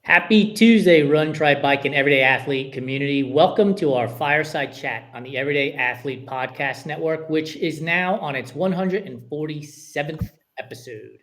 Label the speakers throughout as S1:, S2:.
S1: Happy Tuesday, Run, Try, Bike, and Everyday Athlete community. Welcome to our Fireside Chat on the Everyday Athlete Podcast Network, which is now on its 147th episode.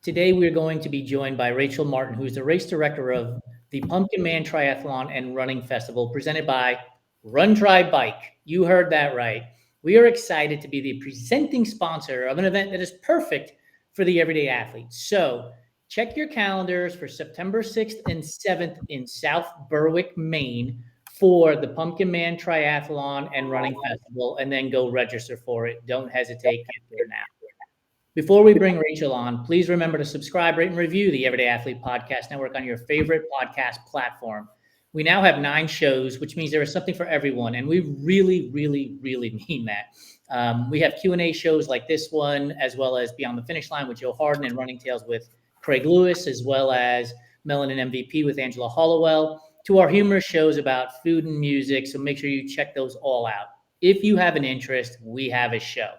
S1: Today, we're going to be joined by Rachel Martin, who is the race director of the Pumpkinman Triathlon and Running Festival, presented by Run, Try, Bike. You heard that right. We are excited to be the presenting sponsor of an event that is perfect for the everyday athlete. So, check your calendars for September 6th and 7th in South Berwick, Maine for the Pumpkinman Triathlon and Running Festival, and then go register for it. Don't hesitate, get there now. Before we bring Rachel on, please remember to subscribe, rate, and review the Everyday Athlete Podcast Network on your favorite podcast platform. We now have 9 shows, which means there is something for everyone, and we really mean that. We have Q&A shows like this one, as well as Beyond the Finish Line with Joe Harden and Running Tales with Craig Lewis, as well as Melanin MVP with Angela Hollowell, to our humorous shows about food and music. So make sure you check those all out. If you have an interest, we have a show.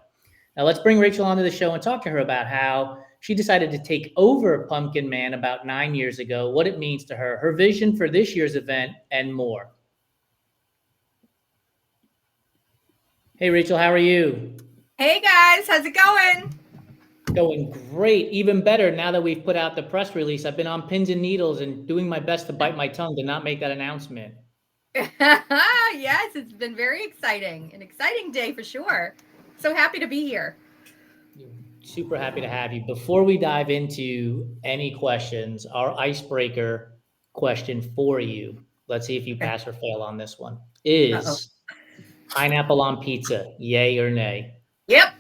S1: Now let's bring Rachel onto the show and talk to her about how she decided to take over Pumpkinman about 9 years ago, what it means to her, her vision for this year's event, and more. Hey, Rachel, how are you?
S2: Hey guys, how's it going?
S1: Going great. Even better now that we've put out the press release. I've been on pins and needles and doing my best to bite my tongue to not make that announcement.
S2: Yes, it's been very exciting. An exciting day for sure. So happy to be here.
S1: Super happy to have you. Before we dive into any questions, our icebreaker question for you, let's see if you pass or fail on this one, is pineapple on pizza, yay or nay?
S2: Yep.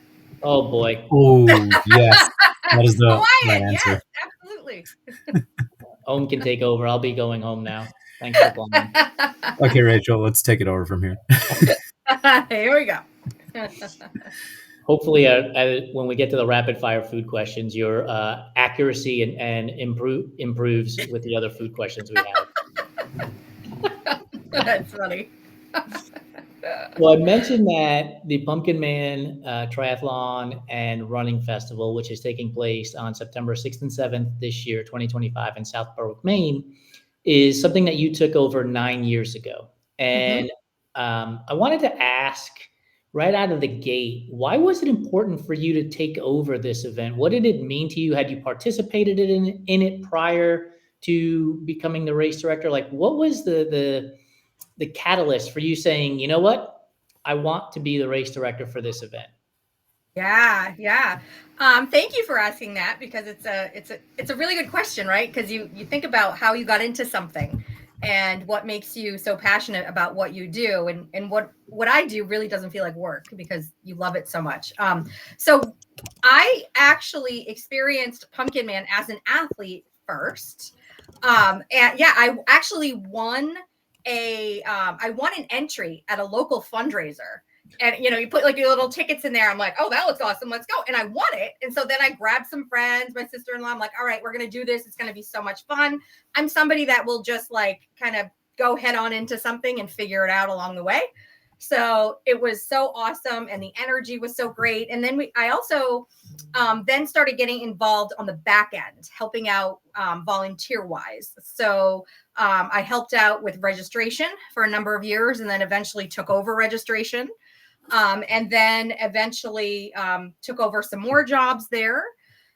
S1: Oh boy.
S3: Oh, yes. That is the right answer.
S2: Yes, absolutely.
S1: Ohm can take over. I'll be going home now. Thanks for playing.
S3: Okay, Rachel, let's take it over from here.
S2: Here we go.
S1: Hopefully, when we get to the rapid fire food questions, your accuracy and improves with the other food questions we have.
S2: That's funny.
S1: Well, I mentioned that the Pumpkinman Triathlon and Running Festival, which is taking place on September 6th and 7th this year, 2025, in South Berwick, Maine, is something that you took over 9 years ago. And I wanted to ask right out of the gate, why was it important for you to take over this event? What did it mean to you? Had you participated in it prior to becoming the race director? Like, what was the catalyst for you saying, you know what, I want to be the race director for this event?
S2: Yeah. Thank you for asking that, because it's a really good question, right? Because you think about how you got into something and what makes you so passionate about what you do, and what I do really doesn't feel like work because you love it so much. So I actually experienced Pumpkinman as an athlete first. And yeah, I actually won an entry at a local fundraiser. And, you put like your little tickets in there. I'm like, oh, that looks awesome. Let's go. And I won it. And so then I grabbed some friends, my sister-in-law. I'm like, all right, we're going to do this. It's going to be so much fun. I'm somebody that will just like kind of go head on into something and figure it out along the way. So it was so awesome. And the energy was so great. And then I also then started getting involved on the back end, helping out volunteer wise. So I helped out with registration for a number of years, and then eventually took over registration. And then eventually took over some more jobs there,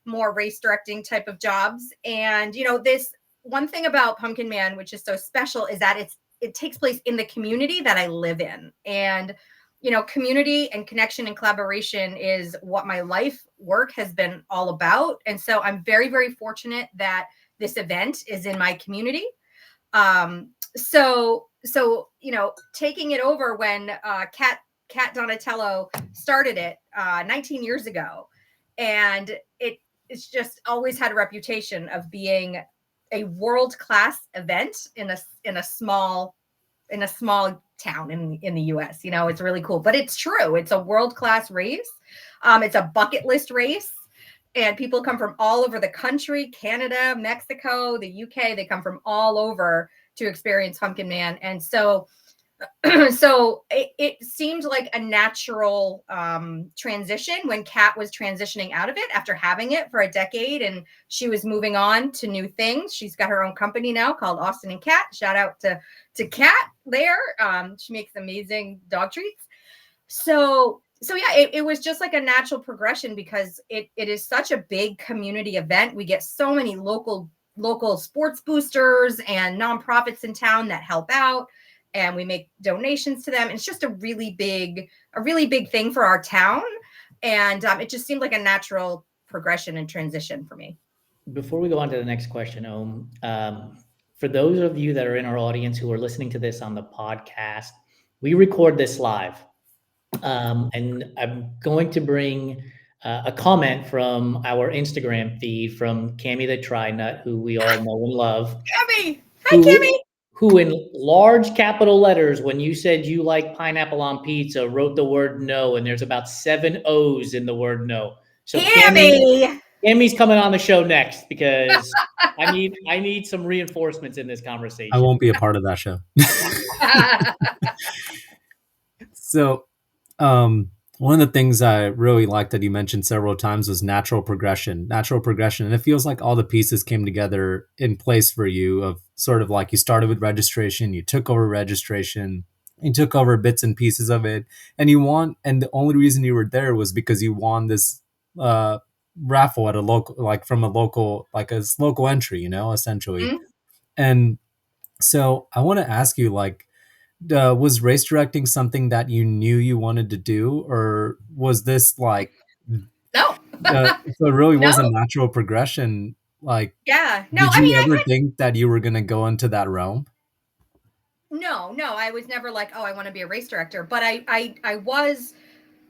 S2: more race directing type of jobs. And, this one thing about Pumpkinman, which is so special, is that it takes place in the community that I live in. And, community and connection and collaboration is what my life work has been all about. And so I'm very, very fortunate that this event is in my community. So taking it over when Kat Donatello started it 19 years ago, and it's just always had a reputation of being a world-class event in a small town in the US. It's really cool, but it's true. It's a world-class race. It's a bucket list race, and people come from all over the country, Canada, Mexico, the UK. They come from all over to experience Pumpkinman. And so So it seemed like a natural transition when Kat was transitioning out of it after having it for a decade, and she was moving on to new things. She's got her own company now called Austin and Kat. Shout out to Kat there. She makes amazing dog treats. So yeah, it was just like a natural progression because it is such a big community event. We get so many local sports boosters and nonprofits in town that help out, and we make donations to them. It's just a really big thing for our town, and it just seemed like a natural progression and transition for me.
S1: Before we go on to the next question, for those of you that are in our audience who are listening to this on the podcast, we record this live. And I'm going to bring a comment from our Instagram feed from Cammie the Tri Nut, who we all know and love.
S2: Cammie! Hi, Cammie!
S1: Who in large capital letters, when you said you like pineapple on pizza, wrote the word no, and there's about 7 O's in the word no. So Cammie's coming on the show next because I need some reinforcements in this conversation.
S3: I won't be a part of that show. So, one of the things I really liked that you mentioned several times was natural progression. And it feels like all the pieces came together in place for you of sort of like you started with registration, you took over registration, you took over bits and pieces of it, and and the only reason you were there was because you won this raffle at a local, like from a local, like a local entry, essentially. Mm-hmm. And so I want to ask you, like, was race directing something that you knew you wanted to do, or was this like
S2: no?
S3: So it really was a natural progression. Like,
S2: yeah, no.
S3: Did you ever think that you were going to go into that realm?
S2: No, I was never like, oh, I want to be a race director. But I was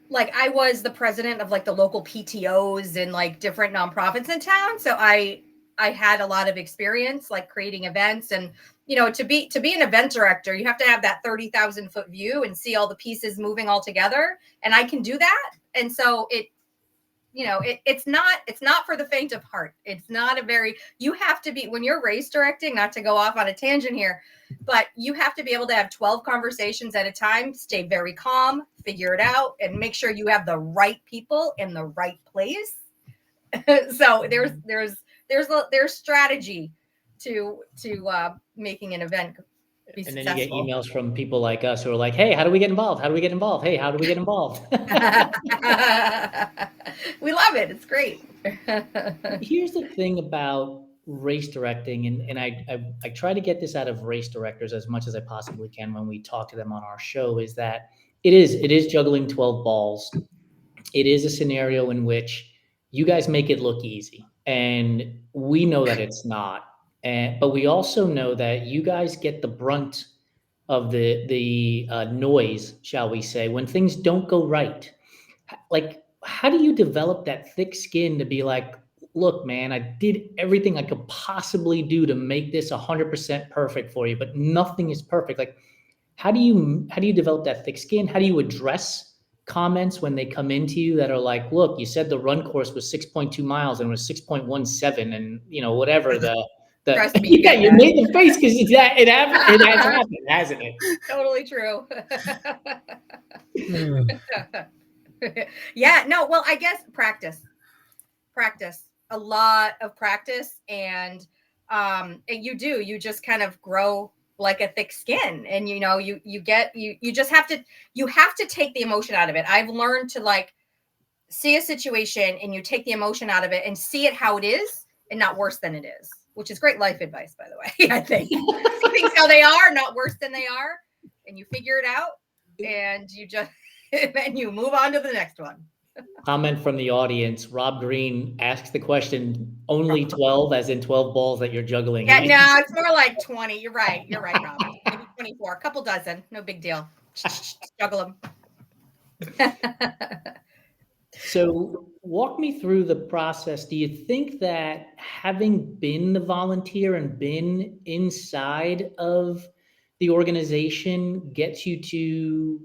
S2: like, I was the president of like the local PTOs and like different nonprofits in town. So I had a lot of experience like creating events, and to be an event director, you have to have that 30,000 foot view and see all the pieces moving all together. And I can do that. And so it's not for the faint of heart. It's not you have to be, when you're race directing, not to go off on a tangent here, but you have to be able to have 12 conversations at a time, stay very calm, figure it out, and make sure you have the right people in the right place. So there's strategy to making an event be
S1: successful.
S2: Then
S1: you get emails from people like us who are like, hey, how do we get involved? Hey, how do we get involved?
S2: We love it. It's great.
S1: Here's the thing about race directing, and I try to get this out of race directors as much as I possibly can when we talk to them on our show, is that it is juggling 12 balls. It is a scenario in which you guys make it look easy, and we know that it's not. But we also know that you guys get the brunt of the noise, shall we say, when things don't go right. Like, how do you develop that thick skin to be like, look, man, I did everything I could possibly do to make this 100% perfect for you, but nothing is perfect. Like, how do you develop that thick skin? How do you address comments when they come into you that are like, look, you said the run course was 6.2 miles and it was 6.17, and whatever the yeah, you made the face because it has happened, hasn't it?
S2: Totally true. Yeah, no, well, I guess practice, a lot of practice, and you just kind of grow like a thick skin, and you have to take the emotion out of it. I've learned to like see a situation and you take the emotion out of it and see it how it is and not worse than it is, which is great life advice, by the way. I think see things how they are, not worse than they are, and you figure it out, and you just and you move on to the next one.
S1: Comment from the audience. Rob Green asks the question, only 12, as in 12 balls that you're juggling.
S2: Yeah, no, it's more like 20. You're right, Rob. Maybe 24, a couple dozen, no big deal. Just juggle them.
S1: So walk me through the process. Do you think that having been the volunteer and been inside of the organization gets you to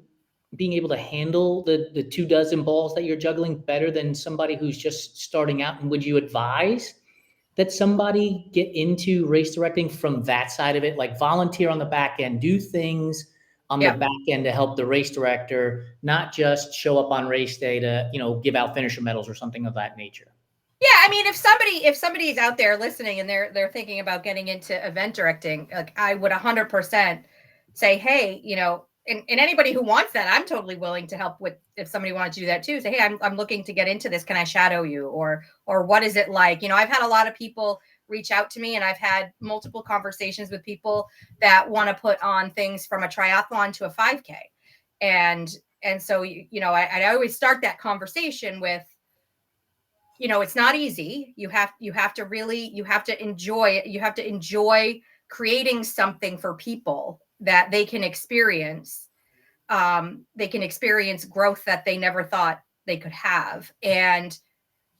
S1: being able to handle the 24 balls that you're juggling better than somebody who's just starting out? And would you advise that somebody get into race directing from that side of it, like volunteer on the back end, do things on the back end to help the race director not just show up on race day to, give out finisher medals or something of that nature.
S2: Yeah, I mean, if somebody's out there listening and they're thinking about getting into event directing, like I would 100% say, hey, and anybody who wants that, I'm totally willing to help with. If somebody wanted to do that too, say, hey, I'm looking to get into this. Can I shadow you? Or what is it like? I've had a lot of people reach out to me, and I've had multiple conversations with people that want to put on things from a triathlon to a 5K, and so I always start that conversation with, it's not easy. You have to enjoy creating something for people that they can experience. They can experience growth that they never thought they could have. And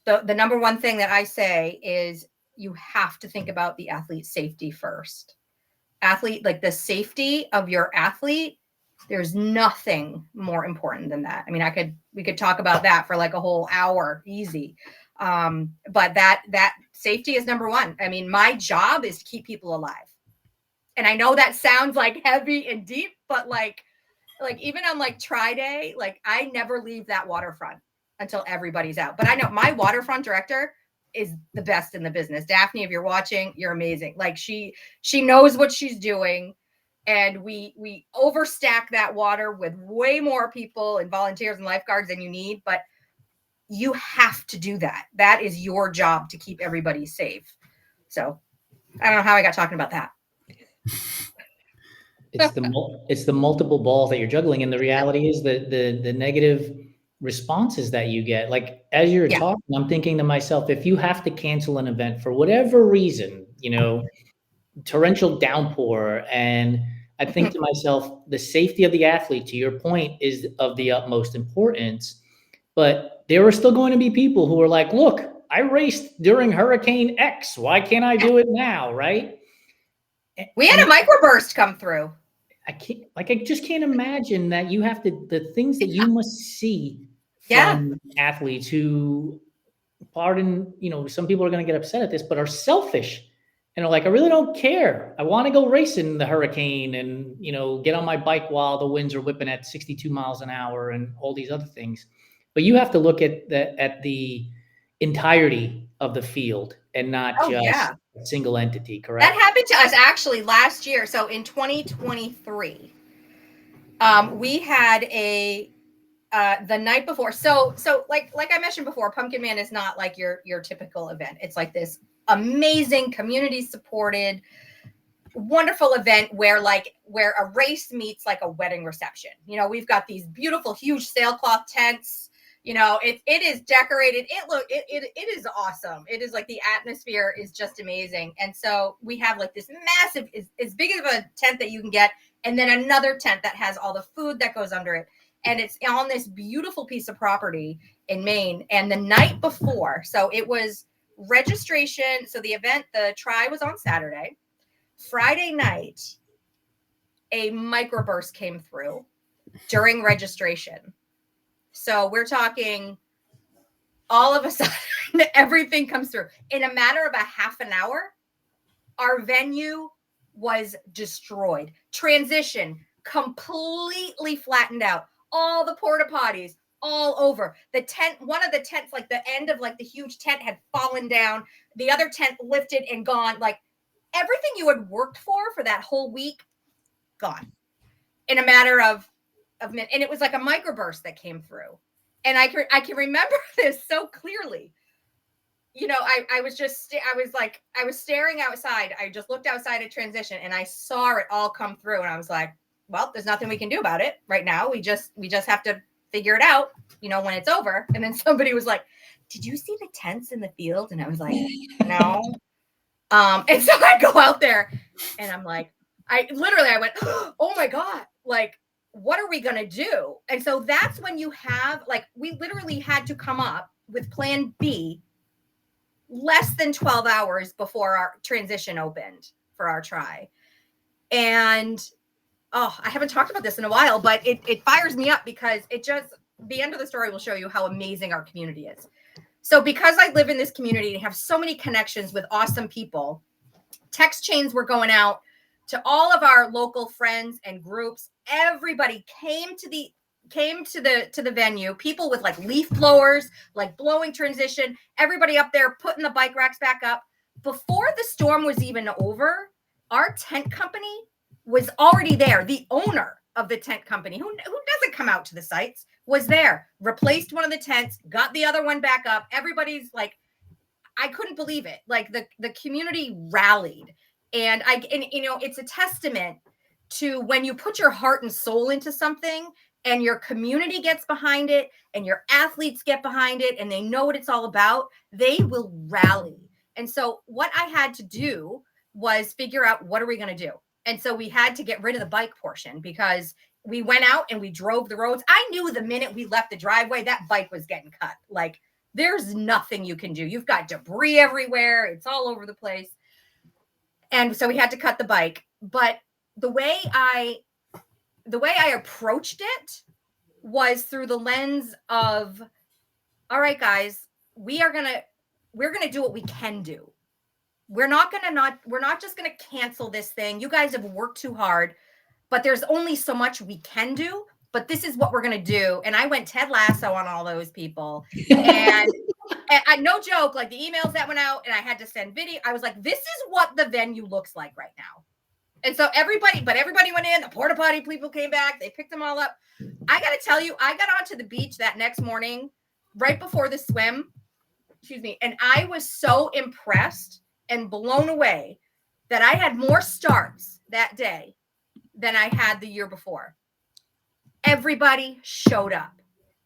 S2: the number one thing that I say is you have to think about the athlete's safety first. Like the safety of your athlete, there's nothing more important than that. I mean, we could talk about that for like a whole hour, easy. But that safety is number one. I mean, my job is to keep people alive. And I know that sounds like heavy and deep, but like even on like Tri Day, like I never leave that waterfront until everybody's out. But I know my waterfront director is the best in the business. Daphne, if you're watching, you're amazing. Like she knows what she's doing. And we overstack that water with way more people and volunteers and lifeguards than you need. But you have to do that. That is your job, to keep everybody safe. So I don't know how I got talking about that.
S1: It's the multiple balls that you're juggling. And the reality is that the negative responses that you get, like as you're talking, I'm thinking to myself, if you have to cancel an event for whatever reason, torrential downpour, and I think to myself, the safety of the athlete, to your point, is of the utmost importance. But there are still going to be people who are like, look, I raced during Hurricane X. Why can't I do it now? Right.
S2: We had a microburst come through.
S1: I just can't imagine that you have to, the things that you must see from athletes who, pardon, some people are going to get upset at this, but are selfish and are like, I really don't care. I want to go race in the hurricane and, get on my bike while the winds are whipping at 62 miles an hour and all these other things. But you have to look at the entirety of the field and not just a single entity, correct?
S2: That happened to us actually last year. So in 2023, we had the night before. So like I mentioned before, Pumpkinman is not like your typical event. It's like this amazing community supported, wonderful event where a race meets like a wedding reception. We've got these beautiful, huge sailcloth tents. It is decorated. It is awesome. It is like the atmosphere is just amazing. And so we have like this massive, as big of a tent that you can get. And then another tent that has all the food that goes under it. And it's on this beautiful piece of property in Maine. And the night before, so it was registration. So the event, the Tri was on Saturday. Friday night, a microburst came through during registration. So we're talking all of a sudden, everything comes through. In a matter of a half an hour, our venue was destroyed. Transition completely flattened out. All the porta potties all over. The tent, one of the tents, like the end of like the huge tent had fallen down. The other tent lifted and gone. Like everything you had worked for that whole week, gone. In a matter of minutes. And it was like a microburst that came through. And I can remember this so clearly. I was staring outside. I just looked outside at transition and I saw it all come through. And I was like, well, there's nothing we can do about it right now. We just have to figure it out, when it's over. And then somebody was like, did you see the tents in the field? And I was like, no. And so I go out there and I'm like, I went, oh my God, like, what are we going to do? And so that's when you have, like, we literally had to come up with plan B less than 12 hours before our transition opened for our Tri. And, I haven't talked about this in a while, but it fires me up because the end of the story will show you how amazing our community is. So because I live in this community and have so many connections with awesome people, text chains were going out to all of our local friends and groups. everybody came to the venue, people with like leaf blowers, like blowing transition, everybody up there putting the bike racks back up. Before the storm was even over, our tent company was already there. The owner of the tent company, who doesn't come out to the sites, was there, replaced one of the tents, got the other one back up. Everybody's like, I couldn't believe it. Like the community rallied. And it's a testament to when you put your heart and soul into something and your community gets behind it and your athletes get behind it and they know what it's all about, they will rally. And so what I had to do was figure out, what are we going to do? And so we had to get rid of the bike portion, because we went out and we drove the roads. I knew the minute we left the driveway, that bike was getting cut. Like, there's nothing you can do. You've got debris everywhere. It's all over the place. And so we had to cut the bike. But the way I approached it was through the lens of, all right, guys, we're going to do what we can do. We're not just going to cancel this thing. You guys have worked too hard, but there's only so much we can do. But this is what we're going to do. And I went Ted Lasso on all those people. And I, no joke, like the emails that went out and I had to send video. I was like, this is what the venue looks like right now. And so everybody went in, the porta potty people came back. They picked them all up. I got to tell you, I got onto the beach that next morning, right before the swim, and I was so impressed and blown away that I had more starts that day than I had the year before. Everybody showed up,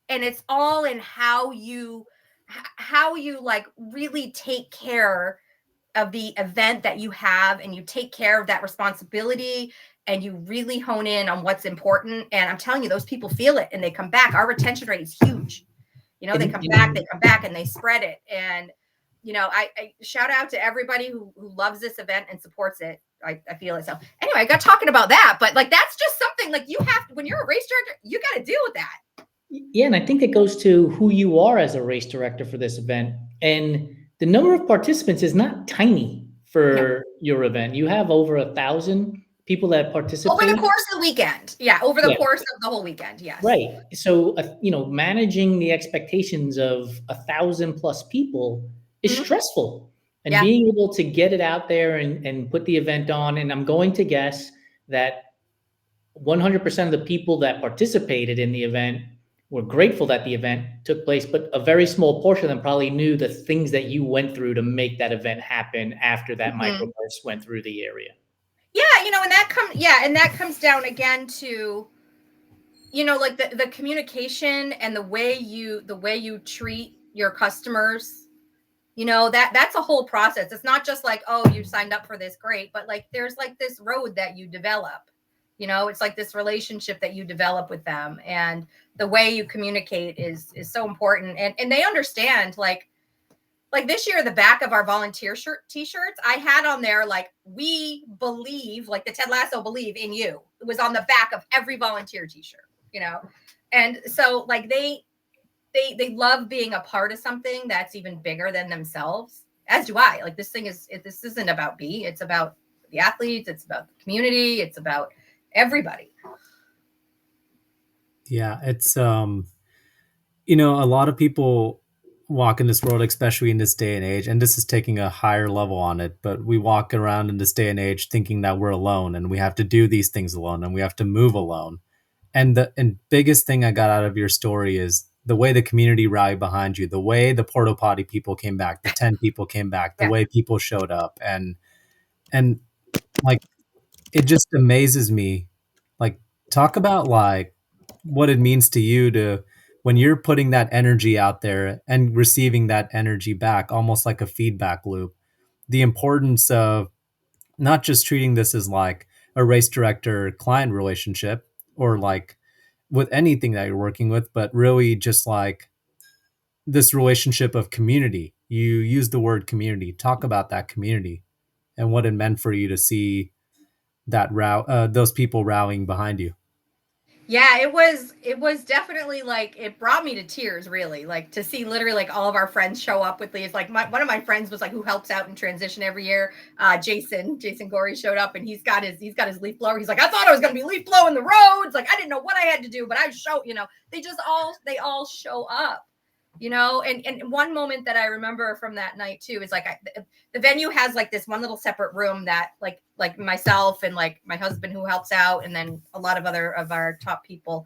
S2: and it's all in how you like really take care of the event that you have, and you take care of that responsibility, and you really hone in on what's important. And I'm telling you, those people feel it and they come back. Our retention rate is huge. They come back and they spread it. And I shout out to everybody who loves this event and supports it. I feel it. So anyway, I got talking about that, but like, that's just something like you have, when you're a race director, you got to deal with that.
S1: Yeah. And I think it goes to who you are as a race director for this event. And the number of participants is not tiny for your event. You have over 1,000 people that participate.
S2: Over the course of the weekend. Yeah. Over the course of the whole weekend. Yes.
S1: Right. So, managing the expectations of 1,000 plus people is stressful. And being able to get it out there and put the event on. And I'm going to guess that 100% of the people that participated in the event were grateful that the event took place, but a very small portion of them probably knew the things that you went through to make that event happen after that microburst went through the area.
S2: Yeah. And that comes down again to, like the communication and the way you treat your customers. That's a whole process. It's not just like, oh, you signed up for this, great. But like, there's like this road that you develop, it's like this relationship that you develop with them. And the way you communicate is so important. And they understand, like this year, the back of our volunteer t-shirts, I had on there, like, we believe, like the Ted Lasso believe in you. It was on the back of every volunteer t-shirt, And so like they love being a part of something that's even bigger than themselves, as do I. Like, this isn't about me. It's about the athletes. It's about the community. It's about everybody.
S3: Yeah. It's, a lot of people walk in this world, especially in this day and age, and this is taking a higher level on it, but we walk around in this day and age thinking that we're alone and we have to do these things alone and we have to move alone. And the biggest thing I got out of your story is the way the community rallied behind you, the way the porta potty people came back, the 10 people came back, the way people showed up. And like, it just amazes me. Like, talk about like what it means to you to, when you're putting that energy out there and receiving that energy back, almost like a feedback loop, the importance of not just treating this as like a race director client relationship or like with anything that you're working with, but really just like this relationship of community. You use the word community. Talk about that community and what it meant for you to see that those people rallying behind you.
S2: Yeah, it was definitely like it brought me to tears, really, like to see literally like all of our friends show up with these. Like one of my friends was like who helps out in transition every year. Jason Gorey showed up and he's got his leaf blower. He's like, I thought I was gonna be leaf blowing the roads. Like I didn't know what I had to do, but I show, they all show up. And one moment that I remember from that night too is like the venue has like this one little separate room that like myself and like my husband who helps out, and then a lot of other of our top people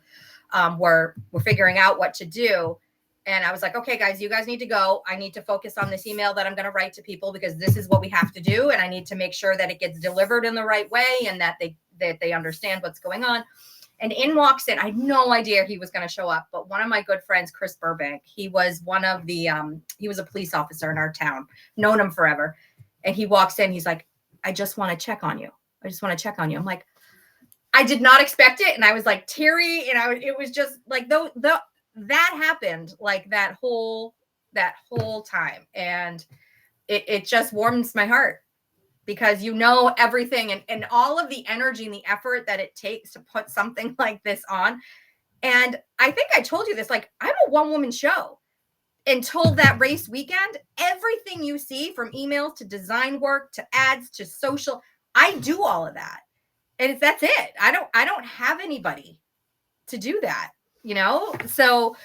S2: were figuring out what to do. And I was like, okay, guys, you guys need to go. I need to focus on this email that I'm going to write to people because this is what we have to do, and I need to make sure that it gets delivered in the right way and that they understand what's going on. And in walks in, I had no idea he was going to show up, but one of my good friends, Chris Burbank, he was he was a police officer in our town, known him forever. And he walks in, he's like, I just want to check on you. I just want to check on you. I'm like, I did not expect it. And I was like teary, and it was just like, that happened like that whole time. And it just warms my heart, because everything and all of the energy and the effort that it takes to put something like this on. And I think I told you this, like I'm a one-woman show. Until that race weekend, everything you see from emails to design work to ads to social, I do all of that. And that's it. I don't have anybody to do that, So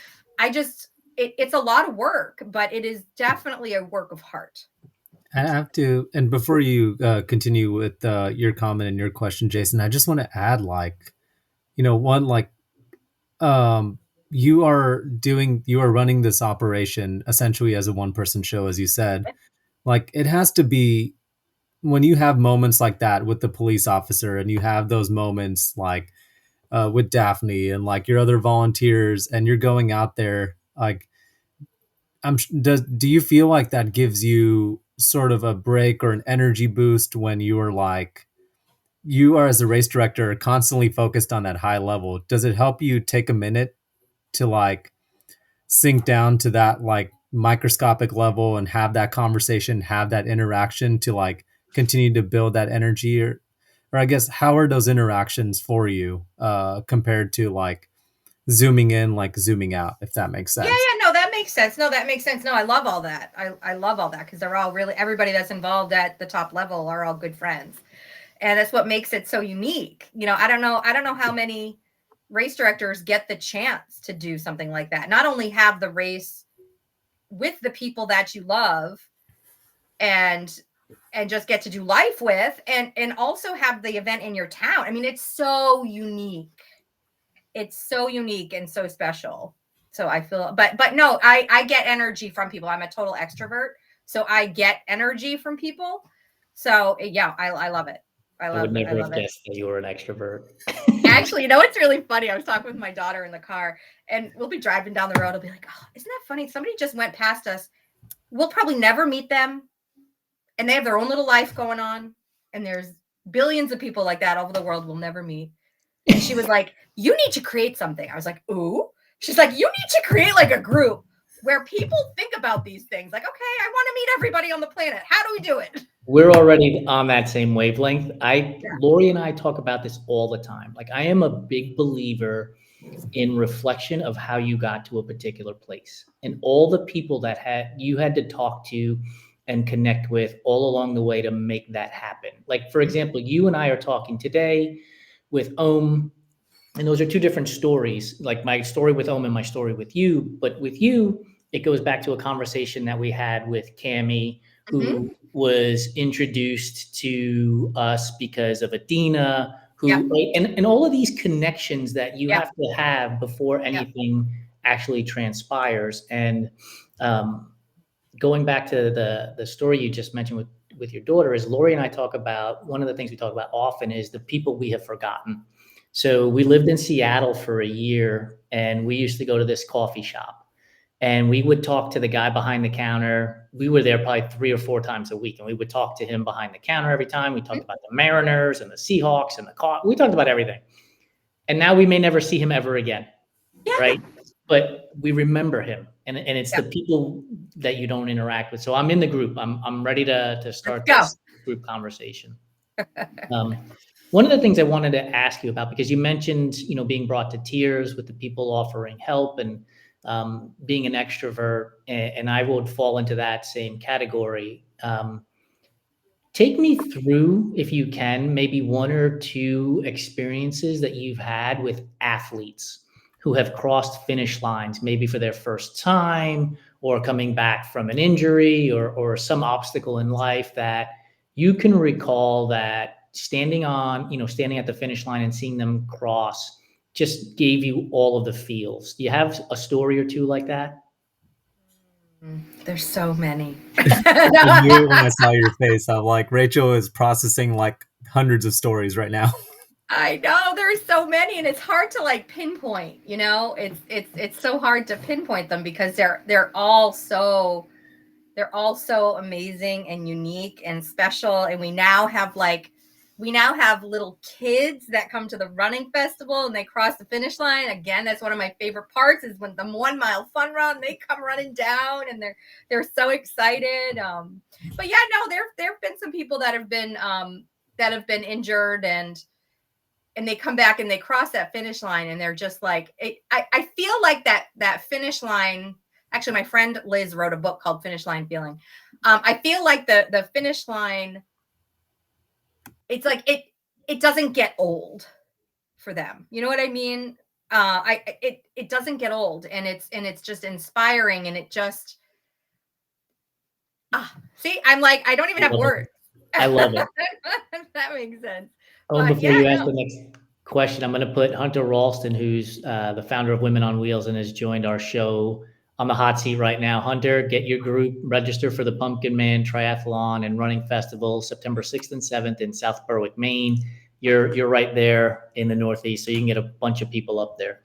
S2: it's a lot of work, but it is definitely a work of heart.
S3: I have to, and before you continue with your comment and your question, Jason, I just want to add, like, one, like, you are running this operation essentially as a one-person show, as you said. Like, it has to be, when you have moments like that with the police officer, and you have those moments like with Daphne and like your other volunteers, and you're going out there, like, do you feel like that gives you sort of a break or an energy boost when you are, as a race director, constantly focused on that high level? Does it help you take a minute to like sink down to that like microscopic level and have that conversation, have that interaction to like continue to build that energy? Or I guess, how are those interactions for you compared to like zooming in, like zooming out, if that makes sense?
S2: Yeah, no, that makes sense. No, that makes sense. No, I love all that. I love all that, because they're all really, everybody that's involved at the top level are all good friends. And that's what makes it so unique. I don't know how many race directors get the chance to do something like that. Not only have the race with the people that you love and just get to do life with, and also have the event in your town. I mean, it's so unique. It's so unique and so special. So I feel, but no, I get energy from people. I'm a total extrovert, so I get energy from people. So yeah, I love it.
S1: I would never have guessed that you were an extrovert.
S2: Actually, it's really funny. I was talking with my daughter in the car, and we'll be driving down the road. I'll be like, oh, isn't that funny? Somebody just went past us. We'll probably never meet them, and they have their own little life going on. And there's billions of people like that over the world we'll never meet. And she was like, you need to create something. I was like, ooh. She's like, you need to create like a group where people think about these things. Like, okay, I want to meet everybody on the planet. How do we do it?
S1: We're already on that same wavelength. Lori and I talk about this all the time. Like, I am a big believer in reflection of how you got to a particular place, and all the people that you had to talk to and connect with all along the way to make that happen. Like, for example, you and I are talking today with Om, and those are two different stories, like my story with Om and my story with you. But with you, it goes back to a conversation that we had with Cammie, who was introduced to us because of Adina, and all of these connections that you have to have before anything actually transpires. And going back to the story you just mentioned with your daughter, is Lori and I talk about, one of the things we talk about often is the people we have forgotten. So we lived in Seattle for a year, and we used to go to this coffee shop, and we would talk to the guy behind the counter. We were there probably 3 or 4 times a week, and we would talk to him behind the counter every time. We talked about the Mariners and the Seahawks and we talked about everything. And now we may never see him ever again, right? But we remember him, and it's the people that you don't interact with. So I'm in the group. I'm ready to start this group conversation. One of the things I wanted to ask you about, because you mentioned, being brought to tears with the people offering help and being an extrovert, and I would fall into that same category. Take me through, if you can, maybe one or two experiences that you've had with athletes who have crossed finish lines, maybe for their first time or coming back from an injury or some obstacle in life that you can recall that standing at the finish line and seeing them cross just gave you all of the feels. Do you have a story or two like that?
S2: There's so many.
S3: I knew it when I saw your face. I'm like, Rachel is processing like hundreds of stories right now.
S2: I know there's so many, and it's hard to like pinpoint. It's so hard to pinpoint them because they're all so amazing and unique and special. And we now have little kids that come to the running festival and they cross the finish line. Again, that's one of my favorite parts is when the 1 mile fun run, they come running down and they're so excited. But yeah, no, there have been some people that have been injured and they come back and they cross that finish line and they're just like, I feel like that finish line. Actually, my friend Liz wrote a book called Finish Line Feeling. I feel like the finish line, it's like it doesn't get old for them. You know what I mean? It doesn't get old, and it's just inspiring, and it just see, I'm like, I don't even have words.
S1: I love it.
S2: That makes sense.
S1: Oh, before you ask the next question, I'm going to put Hunter Ralston, who's the founder of Women on Wheels and has joined our show, on the hot seat right now. Hunter, get your group, register for the Pumpkinman Triathlon and Running Festival, September 6th and 7th in South Berwick, Maine. You're right there in the Northeast, so you can get a bunch of people up there.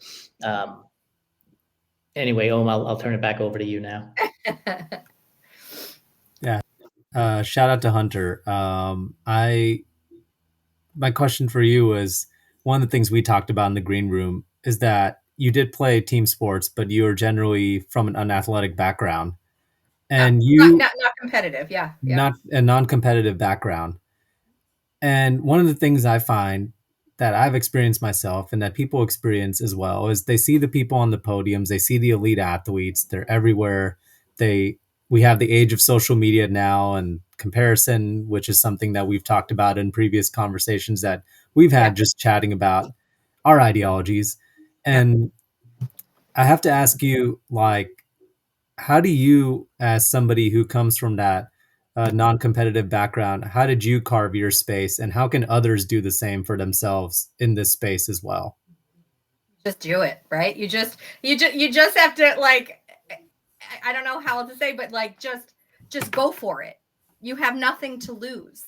S1: Anyway, I'll turn it back over to you now.
S3: Yeah. Shout out to Hunter. My question for you is, one of the things we talked about in the green room is that you did play team sports, but you were generally from an unathletic background, and
S2: not competitive. Yeah.
S3: Not a non-competitive background. And one of the things I find that I've experienced myself and that people experience as well is they see the people on the podiums, they see the elite athletes, they're everywhere. We have the age of social media now and comparison, which is something that we've talked about in previous conversations that we've had just chatting about our ideologies. And I have to ask you, like, how do you, as somebody who comes from that non-competitive background, how did you carve your space, and how can others do the same for themselves in this space as well?
S2: Just do it, right? You just have to, like, I don't know how to say, but like, just go for it. You have nothing to lose,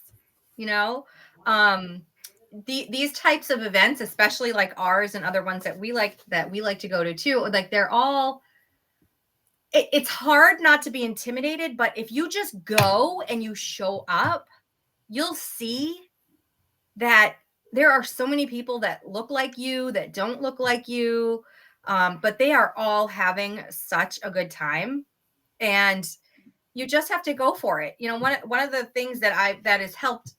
S2: these types of events, especially like ours and other ones that we like to go to too, like they're all, it's hard not to be intimidated, but if you just go and you show up, you'll see that there are so many people that look like you, that don't look like you, but they are all having such a good time, and you just have to go for it. One of the things that has helped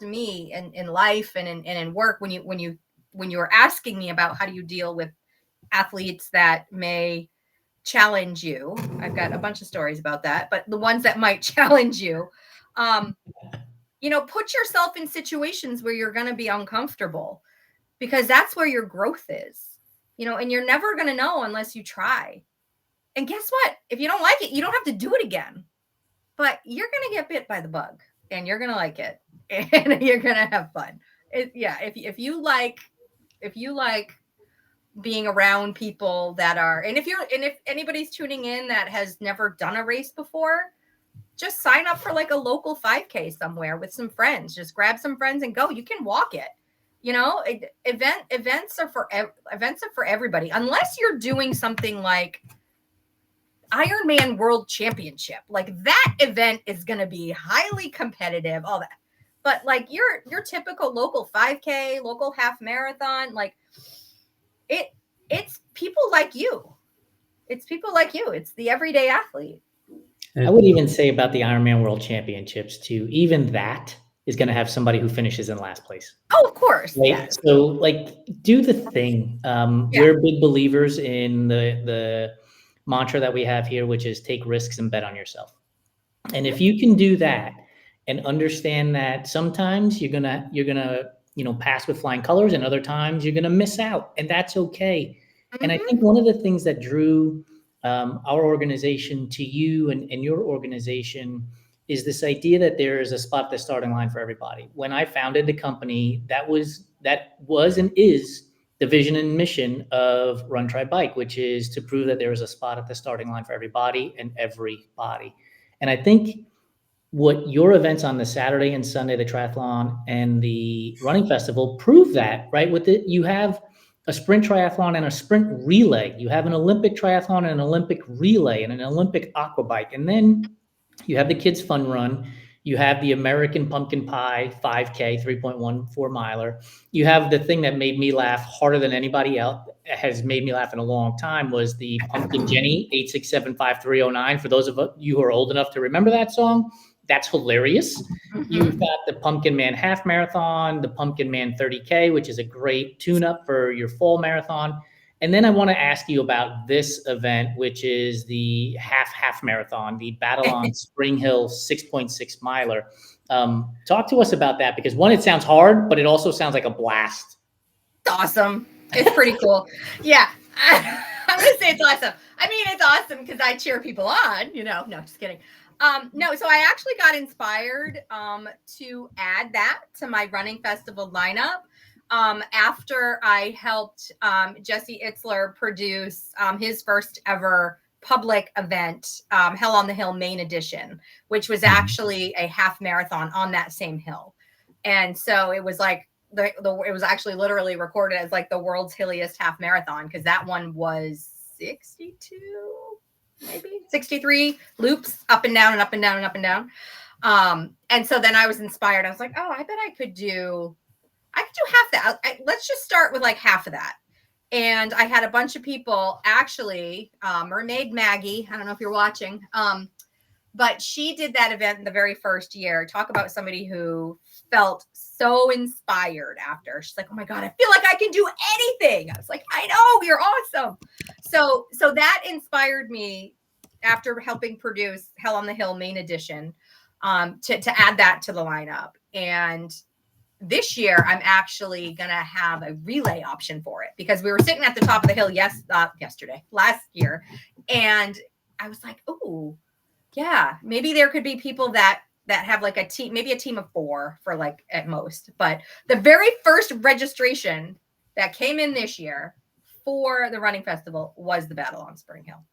S2: me in life and in work, when you were asking me about how do you deal with athletes that may challenge you, I've got a bunch of stories about that, but the ones that might challenge you, put yourself in situations where you're going to be uncomfortable, because that's where your growth is, and you're never going to know unless you try. And guess what? If you don't like it, you don't have to do it again, but you're going to get bit by the bug and you're going to like it and you're going to have fun. If you like being around people that are, and if anybody's tuning in that has never done a race before, just sign up for like a local 5K somewhere with some friends. Just grab some friends and go. You can walk it. Events are for everybody, unless you're doing something like Ironman World Championship. Like, that event is going to be highly competitive, all that. But like your typical local 5K, local half marathon, like it's people like you. It's people like you. It's the everyday athlete.
S1: I would even say about the Ironman World Championships too, even that is going to have somebody who finishes in last place.
S2: Oh, of course.
S1: Right.
S2: Yes.
S1: So like do the thing. We're big believers in the mantra that we have here, which is take risks and bet on yourself. And if you can do that and understand that sometimes you're gonna, pass with flying colors and other times you're gonna miss out, and that's okay. And I think one of the things that drew our organization to you and your organization is this idea that there is a spot at the starting line for everybody. When I founded the company, that was and is the vision and mission of Run Try Bike, which is to prove that there is a spot at the starting line for everybody and everybody. And I think what your events on the Saturday and Sunday, the triathlon and the running festival, prove that, right? With it, you have a sprint triathlon and a sprint relay. You have an Olympic triathlon and an Olympic relay and an Olympic aqua bike. And then you have the kids fun run. You have the American Pumpkin Pie 5K 3.14 miler. You have the thing that made me laugh harder than anybody else, has made me laugh in a long time, was the Pumpkin Jenny 8675309. For those of you who are old enough to remember that song, that's hilarious. You've got the Pumpkinman half marathon, the Pumpkinman 30K, which is a great tune-up for your fall marathon. And then I want to ask you about this event, which is the half marathon, the Battle on Spring Hill 6.6 miler. Talk to us about that, because one, it sounds hard, but it also sounds like a blast.
S2: It's awesome. It's pretty cool. Yeah. I'm going to say it's awesome. I mean, it's awesome because I cheer people on, no, just kidding. No, so I actually got inspired to add that to my running festival lineup after I helped Jesse Itzler produce his first ever public event, Hell on the Hill Main Edition, which was actually a half marathon on that same hill. And so it was like it was actually literally recorded as like the world's hilliest half marathon, because that one was 62. Maybe 63 loops up and down and up and down and up and down. And so then I was inspired. I was like, oh, I bet I could do half that. Let's just start with like half of that. And I had a bunch of people actually, Mermaid Maggie, I don't know if you're watching, but she did that event in the very first year. Talk about somebody who felt so inspired after. She's like, oh my God, I feel like I can do anything. I was like, I know, you're awesome. So that inspired me after helping produce Hell on the Hill Main Edition to add that to the lineup. And this year, I'm actually going to have a relay option for it, because we were sitting at the top of the hill last year. And I was like, oh, yeah, maybe there could be people that have like a team, maybe a team of 4 for like at most. But the very first registration that came in this year for the running festival was the Battle on Spring Hill.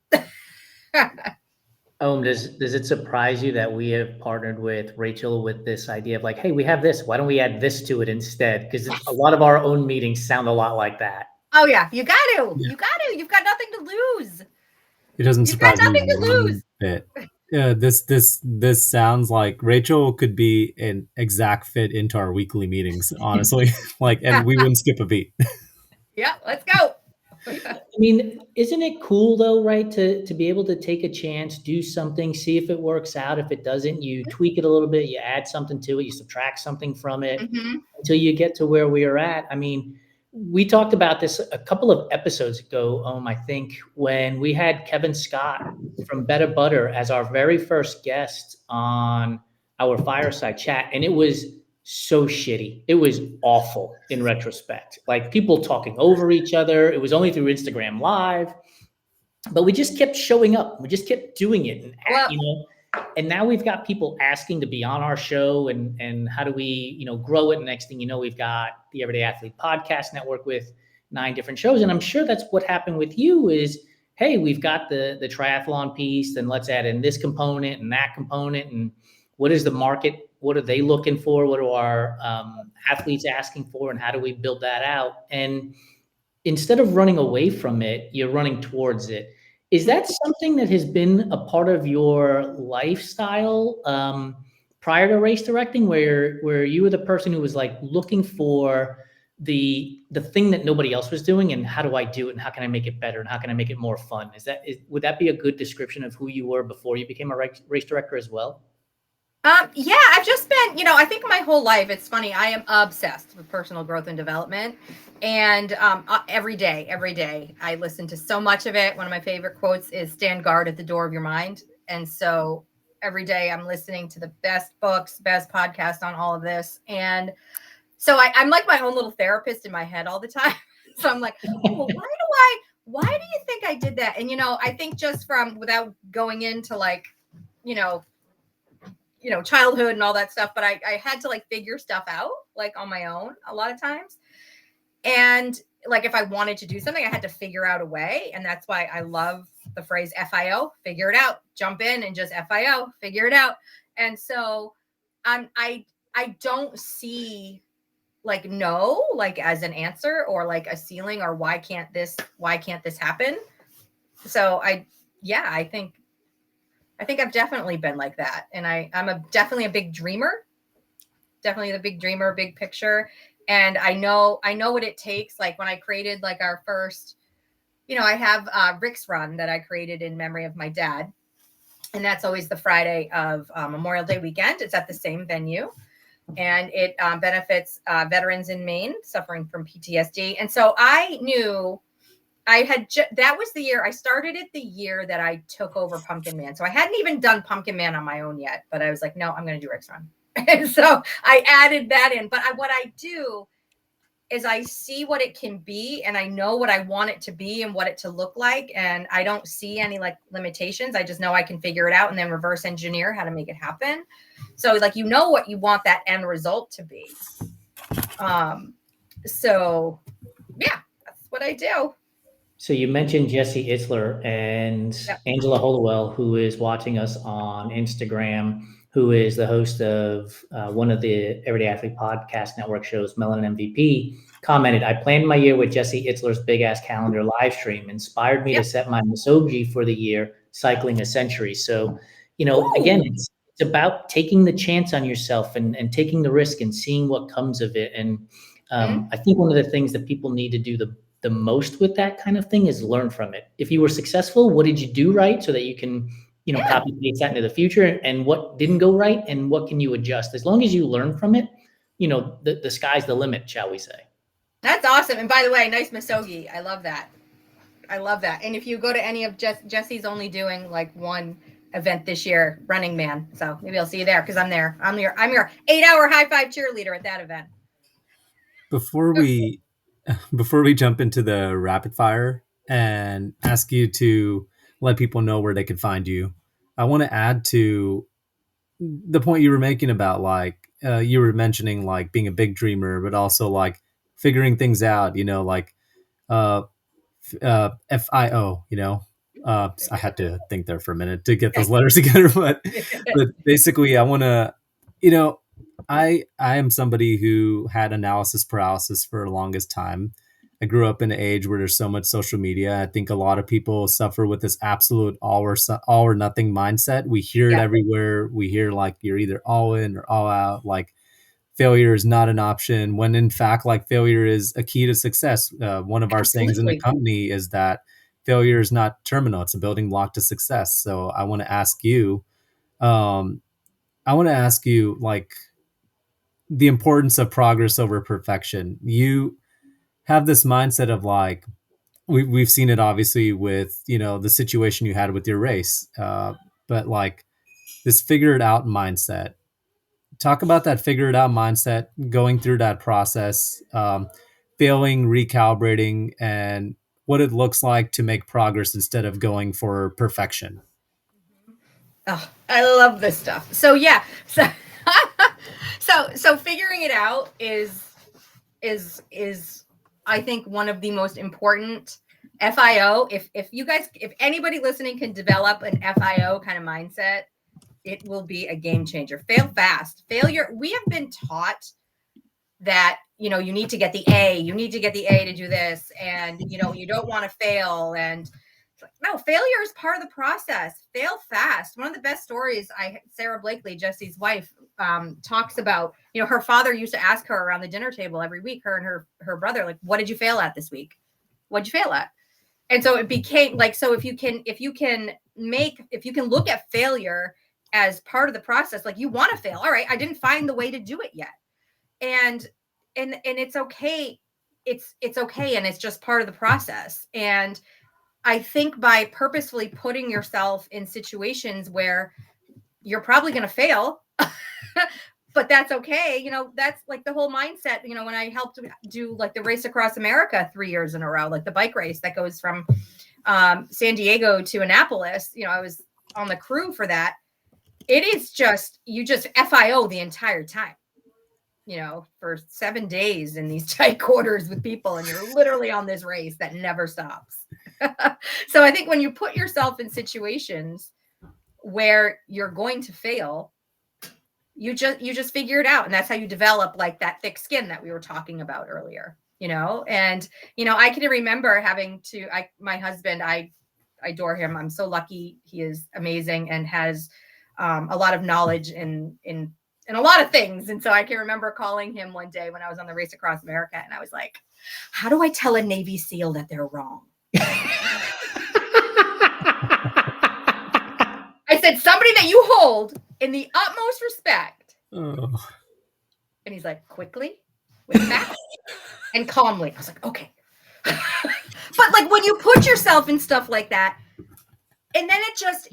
S1: Does it surprise you that we have partnered with Rachel with this idea of like, hey, we have this, why don't we add this to it instead? Because a lot of our own meetings sound a lot like that.
S2: Oh yeah, you got to. You've got nothing to lose.
S3: It doesn't surprise me one bit. Yeah, this sounds like Rachel could be an exact fit into our weekly meetings, honestly. And we wouldn't skip a beat.
S2: Yeah, let's go.
S1: I mean, isn't it cool though, right? To be able to take a chance, do something, see if it works out. If it doesn't, you tweak it a little bit, you add something to it, you subtract something from it until you get to where we are at. I mean, we talked about this a couple of episodes ago, I think, when we had Kevin Scott from Better Butter as our very first guest on our Fireside chat. And it was so shitty. It was awful in retrospect. Like people talking over each other. It was only through Instagram Live. But we just kept showing up. We just kept doing it. And, and now we've got people asking to be on our show, and how do we, grow it? And next thing you know, we've got the Everyday Athlete Podcast Network with 9 different shows. And I'm sure that's what happened with you is, hey, we've got the triathlon piece, and let's add in this component and that component. And what is the market? What are they looking for? What are our athletes asking for? And how do we build that out? And instead of running away from it, you're running towards it. Is that something that has been a part of your lifestyle prior to race directing, where you were the person who was like looking for the thing that nobody else was doing, and how do I do it, and how can I make it better, and how can I make it more fun? Would that be a good description of who you were before you became a race director as well?
S2: Yeah, I've just been, I think my whole life, it's funny, I am obsessed with personal growth and development. And every day, I listen to so much of it. One of my favorite quotes is stand guard at the door of your mind. And so every day I'm listening to the best books, best podcasts on all of this. And so I'm like my own little therapist in my head all the time. So I'm like, oh, well, why do you think I did that? And, I think just from without going into like, you know, childhood and all that stuff, but I had to like figure stuff out like on my own a lot of times. And like, if I wanted to do something, I had to figure out a way. And that's why I love the phrase FIO, figure it out, jump in and just FIO, figure it out. And so I don't see like, no, like as an answer or like a ceiling or why can't this happen? So I think I've definitely been like that. And I'm definitely a big dreamer, big picture. And I know what it takes. Like when I created like our first, I have Rick's Run that I created in memory of my dad. And that's always the Friday of Memorial Day weekend. It's at the same venue. And it benefits veterans in Maine suffering from PTSD. And so I knew that was the year I started it, the year that I took over Pumpkinman. So I hadn't even done Pumpkinman on my own yet, but I was like, no, I'm going to do Rick's Run. And so I added that in. But what I do is I see what it can be and I know what I want it to be and what it to look like. And I don't see any like limitations. I just know I can figure it out and then reverse engineer how to make it happen. So like, what you want that end result to be. So yeah, that's what I do.
S1: So you mentioned Jesse Itzler and
S2: Yep.
S1: Angela Hollowell, who is watching us on Instagram, who is the host of one of the Everyday Athlete Podcast Network shows, Melanin MVP, commented, I planned my year with Jesse Itzler's Big Ass Calendar live stream, inspired me to set my Misogi for the year, cycling a century. So, again, it's about taking the chance on yourself and taking the risk and seeing what comes of it. And I think one of the things that people need to do the most with that kind of thing is learn from it. If you were successful, what did you do right so that you can, copy paste that into the future, and what didn't go right and what can you adjust? As long as you learn from it, the sky's the limit, shall we say.
S2: That's awesome. And by the way, nice Misogi. I love that. And if you go to any of Jesse's only doing like one event this year, Running Man. So maybe I'll see you there because I'm there. I'm your 8-hour high five cheerleader at that event.
S3: Before we jump into the rapid fire and ask you to let people know where they can find you, I want to add to the point you were making about like you were mentioning like being a big dreamer, but also like figuring things out, like FIO, I had to think there for a minute to get those letters together, but basically I want to, I am somebody who had analysis paralysis for the longest time. I grew up in an age where there's so much social media. I think a lot of people suffer with this absolute all or nothing mindset. We hear it everywhere. We hear like you're either all in or all out. Like failure is not an option, when in fact, like failure is a key to success. One of our sayings in the company is that failure is not terminal; it's a building block to success. So I want to ask you, like, the importance of progress over perfection. You have this mindset of like, we've seen it obviously with, the situation you had with your race, but like this figure it out mindset. Talk about that figure it out mindset, going through that process, failing, recalibrating, and what it looks like to make progress instead of going for perfection.
S2: Oh, I love this stuff. So yeah, so figuring it out is I think one of the most important FIO. If anybody listening can develop an FIO kind of mindset, it will be a game changer. Fail fast. Failure. We have been taught that, you need to get the A. You need to get the A to do this, and you don't want to fail. And no, failure is part of the process. Fail fast. One of the best stories Sarah Blakely, Jesse's wife, talks about, her father used to ask her around the dinner table every week, her and her brother, like, what did you fail at this week? What'd you fail at? And so it became like, so if you can look at failure as part of the process. Like, you want to fail. All right, I didn't find the way to do it yet. And it's okay. It's okay. And it's just part of the process. And I think by purposefully putting yourself in situations where you're probably going to fail, but that's okay. You know, that's like the whole mindset. You know, when I helped do like the Race Across America 3 years in a row, like the bike race that goes from San Diego to Annapolis, you know, I was on the crew for that. It is just, you just FIO the entire time, you know, for 7 days in these tight quarters with people, and you're literally on this race that never stops. So I think when you put yourself in situations where you're going to fail, you just figure it out. And that's how you develop like that thick skin that we were talking about earlier, you know. And, you know, I can remember having to, my husband, I adore him. I'm so lucky. He is amazing and has a lot of knowledge in a lot of things. And so I can remember calling him one day when I was on the Race Across America, and I was like, how do I tell a Navy SEAL that they're wrong? I said, somebody that you hold in the utmost respect.
S3: Oh.
S2: And he's like, quickly, with facts, and calmly. I was like, okay. But like, when you put yourself in stuff like that, and then it's just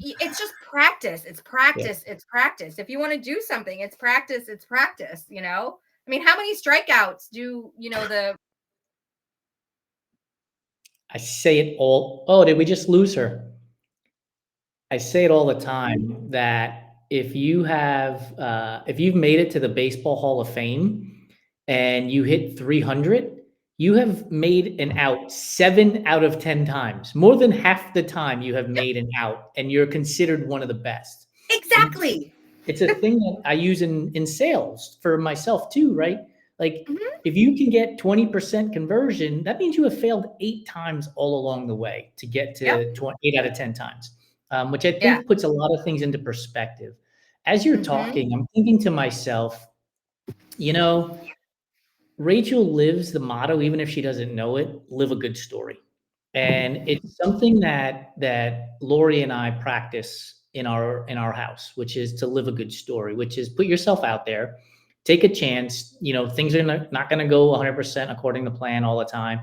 S2: practice. It's practice. Yeah. It's practice. If you want to do something, it's practice. It's practice, you know? I mean, how many strikeouts do, you know,
S1: I say it all. Oh, did we just lose her? I say it all the time that if you've made it to the Baseball Hall of Fame and you hit 300, you have made an out 7 out of 10 times. More than half the time you have made an out, and you're considered one of the best.
S2: Exactly.
S1: It's a thing that I use in sales for myself too, right? Like, if you can get 20% conversion, that means you have failed 8 times all along the way to get to 8 out of 10 times. Which I think puts a lot of things into perspective. As you're talking, I'm thinking to myself, you know, Rachel lives the motto, even if she doesn't know it, live a good story. And it's something that Lori and I practice in our house, which is to live a good story, which is put yourself out there, take a chance. You know, things are not going to go 100% according to plan all the time,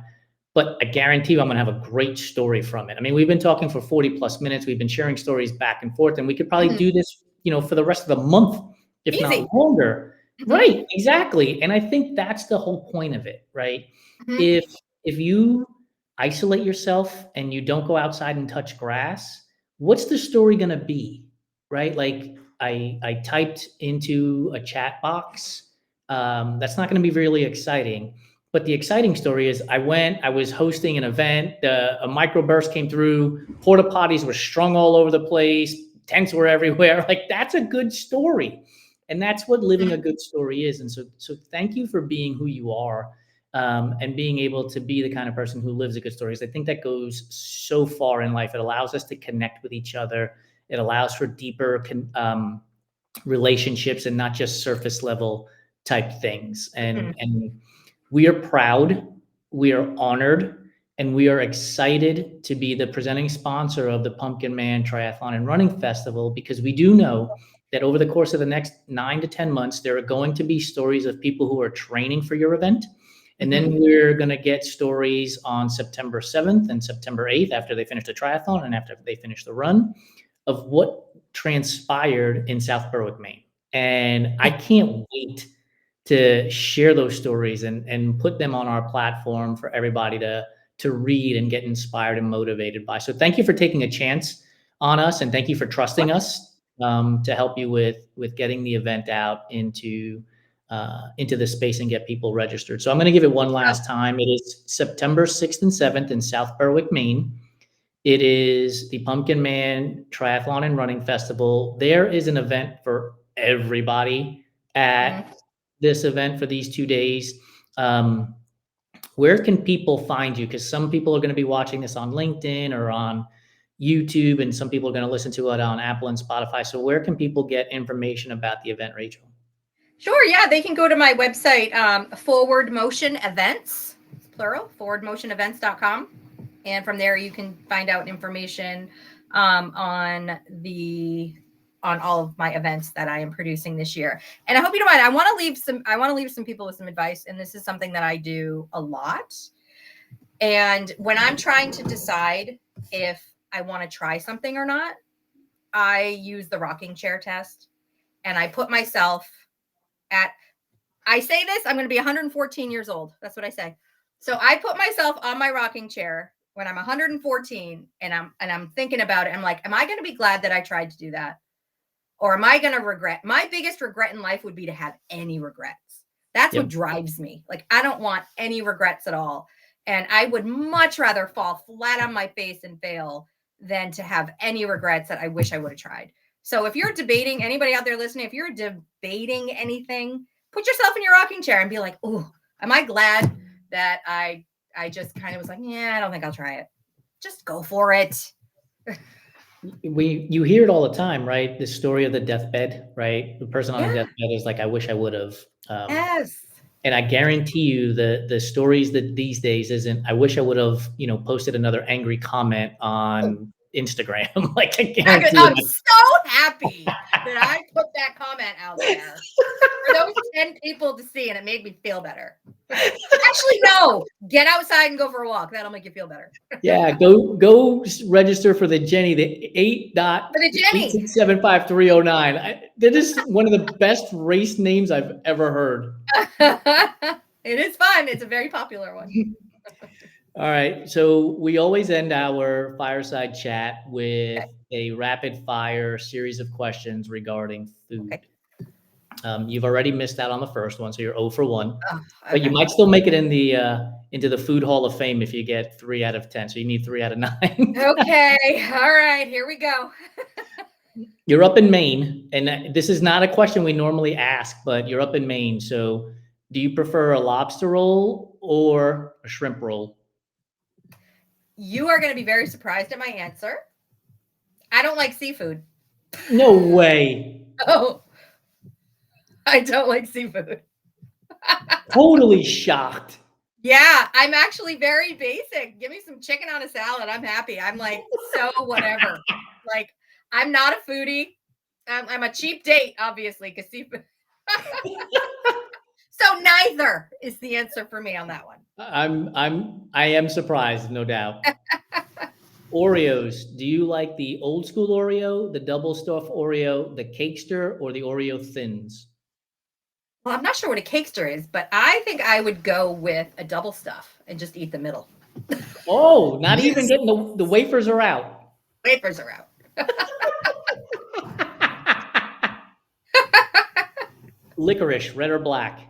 S1: but I guarantee you I'm going to have a great story from it. I mean, we've been talking for 40 plus minutes. We've been sharing stories back and forth, and we could probably do this, you know, for the rest of the month, if not longer. Right, exactly. And I think that's the whole point of it, right? If you isolate yourself and you don't go outside and touch grass, what's the story going to be, right? Like, I typed into a chat box. That's not going to be really exciting. But the exciting story is I was hosting an event, a microburst came through, porta potties were strung all over the place, tents were everywhere. Like, that's a good story. And that's what living a good story is. And so thank you for being who you are, and being able to be the kind of person who lives a good story. I think that goes so far in life. It allows us to connect with each other. It allows for deeper relationships and not just surface level type things. And we are proud, we are honored, and we are excited to be the presenting sponsor of the Pumpkinman Triathlon and Running Festival, because we do know that over the course of the next 9 to 10 months, there are going to be stories of people who are training for your event. And then we're going to get stories on September 7th and September 8th after they finish the triathlon and after they finish the run of what transpired in South Berwick, Maine. And I can't wait to share those stories and put them on our platform for everybody to read and get inspired and motivated by. So thank you for taking a chance on us, and thank you for trusting us to help you with getting the event out into the space and get people registered. So I'm going to give it one last time. It is September 6th and 7th in South Berwick, Maine. It is the Pumpkinman Triathlon and Running Festival. There is an event for everybody at this event for these 2 days. Where can people find you? Because some people are going to be watching this on LinkedIn or on YouTube, and some people are going to listen to it on Apple and Spotify. So where can people get information about the event, Rachel?
S2: Sure. Yeah. They can go to my website, Forward Motion Events, plural, forwardmotionevents.com. And from there, you can find out information on the on all of my events that I am producing this year. And I hope you don't mind. I want to leave some people with some advice. And this is something that I do a lot. And when I'm trying to decide if I want to try something or not, I use the rocking chair test, and I put myself I say this, I'm going to be 114 years old. That's what I say. So I put myself on my rocking chair when I'm 114 and I'm thinking about it. I'm like, am I going to be glad that I tried to do that? Or am I going to regret? My biggest regret in life would be to have any regrets. That's what drives me. Like, I don't want any regrets at all. And I would much rather fall flat on my face and fail than to have any regrets that I wish I would have tried. So if you're debating, anybody out there listening, if you're debating anything, put yourself in your rocking chair and be like, oh, am I glad that I just kind of was like, yeah, I don't think I'll try it. Just go for it.
S1: You hear it all the time, right? The story of the deathbed, right? The person on the deathbed is like, I wish I would have.
S2: Yes.
S1: And I guarantee you the stories that these days isn't, I wish I would have, posted another angry comment on Instagram. Like, I guarantee
S2: I'm so happy that I put that comment out there for those 10 people to see, and it made me feel better. Actually, no, get outside and go for a walk. That'll make you feel better.
S1: Yeah, go register for the Jenny, the 8.8675309. That is one of the best race names I've ever heard.
S2: It is fun. It's a very popular one.
S1: All right. So we always end our fireside chat with a rapid fire series of questions regarding food.
S2: Okay.
S1: You've already missed out on the first one, so you're 0 for 1.
S2: Oh, okay.
S1: But you might still make it in the into the Food Hall of Fame if you get 3 out of 10. So you need 3 out of 9.
S2: Okay. All right. Here we go.
S1: You're up in Maine, and this is not a question we normally ask, but you're up in Maine. So do you prefer a lobster roll or a shrimp roll?
S2: You are going to be very surprised at my answer. I don't like seafood.
S1: No way.
S2: Oh, I don't like seafood.
S1: Totally shocked.
S2: Yeah, I'm actually very basic. Give me some chicken on a salad. I'm happy. I'm like, so whatever. Like, I'm not a foodie. I'm a cheap date, obviously, because seafood. So neither is the answer for me on that one.
S1: I am surprised, no doubt. Oreos. Do you like the old school Oreo, the double stuffed Oreo, the Cakester, or the Oreo Thins?
S2: Well, I'm not sure what a Cakester is, but I think I would go with a double stuff and just eat the middle.
S1: Oh, not even getting the wafers are out.
S2: Wafers are out.
S1: Licorice, red or black?